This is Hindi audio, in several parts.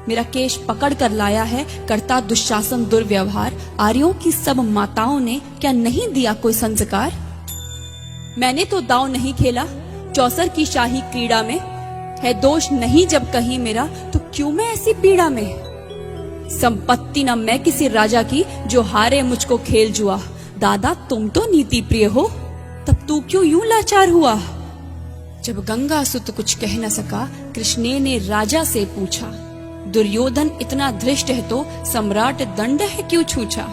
मेरा केश पकड़ कर लाया है, करता दुशासन दुर्व्यवहार। आर्यों की सब माताओं ने क्या नहीं दिया कोई संस्कार? मैंने तो दांव नहीं खेला चौसर की शाही क्रीड़ा में, है दोष नहीं जब कहीं मेरा, तो क्यों मैं ऐसी पीड़ा में? संपत्ति न मैं किसी राजा की, जो हारे मुझको खेल जुआ। दादा तुम तो नीति प्रिय हो, तब तू क्यों यूं लाचार हुआ? जब गंगा सुत कुछ कह न सका, कृष्ण ने राजा से पूछा। दुर्योधन इतना धृष्ट है तो सम्राट दंड है क्यों छूछा?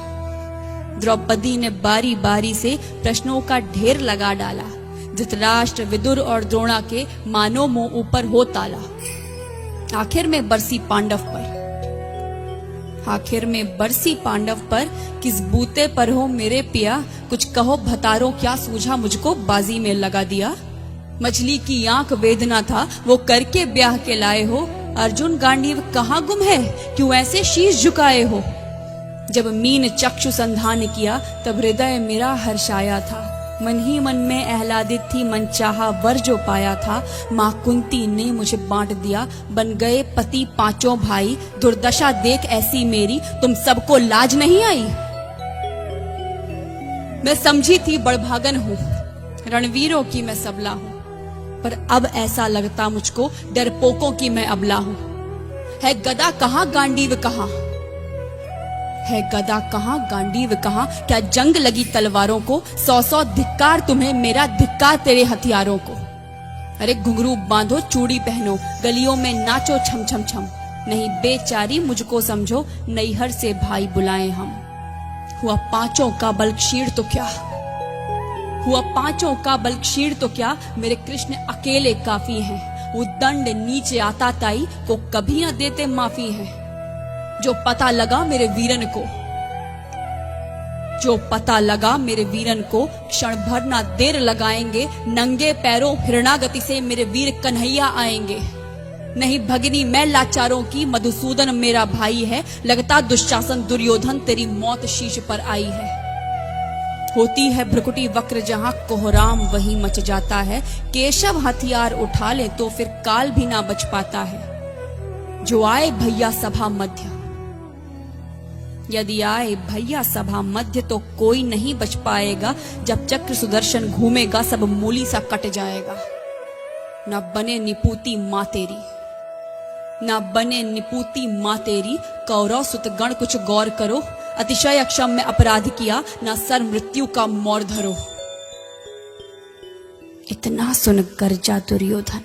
द्रौपदी ने बारी बारी से प्रश्नों का ढेर लगा डाला। धृतराष्ट्र, विदुर और द्रोणा के मानो मुंह ऊपर हो ताला। आखिर में बरसी पांडव पर किस बूते पर हो मेरे पिया? कुछ कहो भतारो क्या सूझा मुझको, बाजी में लगा दिया। मछली की आंख वेदना था, वो करके ब्याह के लाए हो। अर्जुन गांडीव कहाँ गुम है, क्यों ऐसे शीश झुकाए हो? जब मीन चक्षु संधान किया, तब हृदय मेरा हर्षाया था। मन ही मन में आह्लादित थी, मन चाहा वर जो पाया था। माँ कुंती ने मुझे बांट दिया, बन गए पति पांचों भाई। दुर्दशा देख ऐसी मेरी, तुम सबको लाज नहीं आई? मैं समझी थी बड़भागन हूँ, रणवीरों की मैं सबला हूँ, पर अब ऐसा लगता मुझको डरपोकों की मैं अबला हूँ। है गदा कहाँ गांडीव कहाँ, है गदा कहाँ गांडीव कहाँ? क्या जंग लगी तलवारों को? 100 धिक्कार तुम्हें, मेरा धिक्कार तेरे हथियारों को। अरे घुंघरू बांधो, चूड़ी पहनो, गलियों में नाचो छम छम छम। नहीं बेचारी मुझको समझो, नैहर से भाई बुलाएं हम। हुआ पांचों का बल क्षीण तो क्या, हुआ पांचों का बल क्षीण तो क्या, मेरे कृष्ण अकेले काफी हैं। वो दंड नीचे आता ताई को कभी न देते माफी है। जो पता लगा मेरे वीरन को, जो पता लगा मेरे वीरन को, क्षण भर ना देर लगाएंगे। नंगे पैरों हिरणागति से मेरे वीर कन्हैया आएंगे। नहीं भगनी मैं लाचारों की, मधुसूदन मेरा भाई है। लगता दुशासन दुर्योधन, तेरी मौत शीश पर आई है। होती है भ्रुकुटी वक्र जहां, कोहराम वहीं मच जाता है। केशव हथियार उठा ले तो फिर काल भी ना बच पाता है। जो आए भैया सभा मध्य, यदि आए भैया सभा मध्य, तो कोई नहीं बच पाएगा। जब चक्र सुदर्शन घूमेगा, सब मूली सा कट जाएगा। न बने निपूती माँ तेरी, न बने निपूती माँ तेरी। कौरव सुत गण कुछ गौर करो, अतिशय अक्षम्य अपराध किया, न सर मृत्यु का मोर धरो। इतना सुन गर्जा दुर्योधन,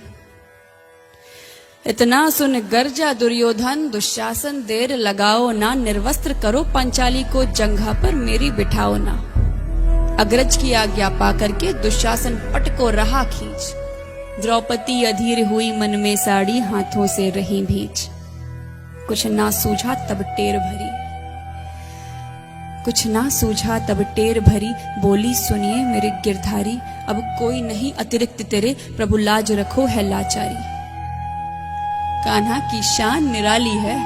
इतना सुन गर्जा दुर्योधन। दुशासन देर लगाओ ना, निर्वस्त्र करो पंचाली को, जंघा पर मेरी बिठाओ ना। अग्रज की आज्ञा पा करके दुशासन पट को रहा खींच। द्रौपदी अधीर हुई मन में साड़ी, हाथों से रही भींच। कुछ ना सूझा तब टेर भरी, कुछ ना सूझा तब टेर भरी। बोली सुनिए मेरे गिरधारी, अब कोई नहीं अतिरिक्त तेरे, प्रभु लाज रखो है लाचारी। कान्हा की शान निराली है,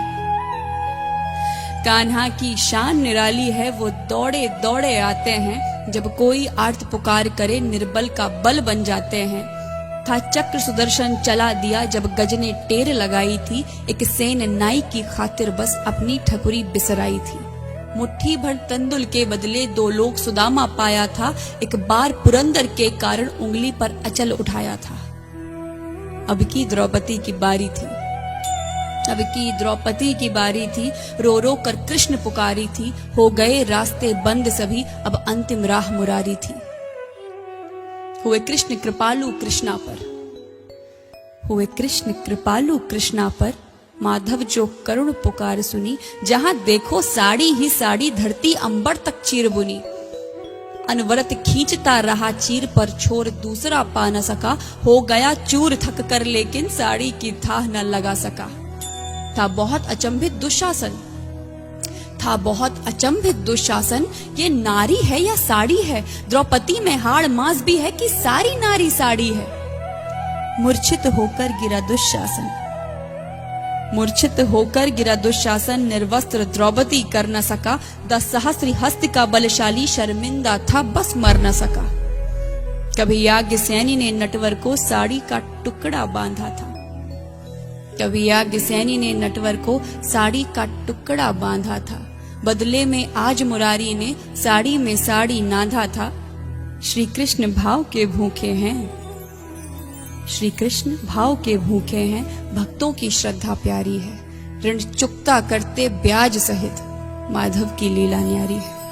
कान्हा की शान निराली है। वो दौड़े दौड़े आते हैं, जब कोई आर्त पुकार करे, निर्बल का बल बन जाते हैं। था चक्र सुदर्शन चला दिया, जब गज ने टेर लगाई थी। एक सेन नाई की खातिर बस अपनी ठकुरी बिसराई थी। मुट्ठी भर तंदुल के बदले 2 लोग सुदामा पाया था। एक बार पुरंदर के कारण उंगली पर अचल उठाया था। अब की द्रौपदी की बारी थी, अब की द्रौपदी की बारी थी। रो रो कर कृष्ण पुकारी थी। हो गए रास्ते बंद सभी, अब अंतिम राह मुरारी थी। हुए कृष्ण कृपालु कृष्णा पर, हुए कृष्ण कृपालु कृष्णा पर। माधव जो करुण पुकार सुनी, जहां देखो साड़ी ही साड़ी, धरती अंबर तक चीर बुनी। अनवरत खींचता रहा चीर पर, छोर दूसरा पा न सका। हो गया चूर थक कर, लेकिन साड़ी की थाह न लगा सका। था बहुत अचंभित दुशासन, था बहुत अचंभित दुशासन। ये नारी है या साड़ी है? द्रौपदी में हाड़ मांस भी है कि सारी नारी साड़ी है? मूर्छित होकर गिरा दुशासन, मूर्छित होकर गिरा दुशासन। निर्वस्त्र द्रौपदी कर न सका, 10 सहस्त्र हस्त का बलशाली शर्मिंदा था, बस मर न सका। कभी याज्ञसेनी ने नटवर को साड़ी का टुकड़ा बांधा था। कभी याज्ञसेनी ने नटवर को साड़ी का टुकड़ा बांधा था, बदले में आज मुरारी ने साड़ी में साड़ी नाधा था। श्री कृष्ण भाव के भूखे हैं, श्री कृष्ण भाव के भूखे हैं, भक्तों की श्रद्धा प्यारी है। ऋण चुकता करते ब्याज सहित, माधव की लीला न्यारी है।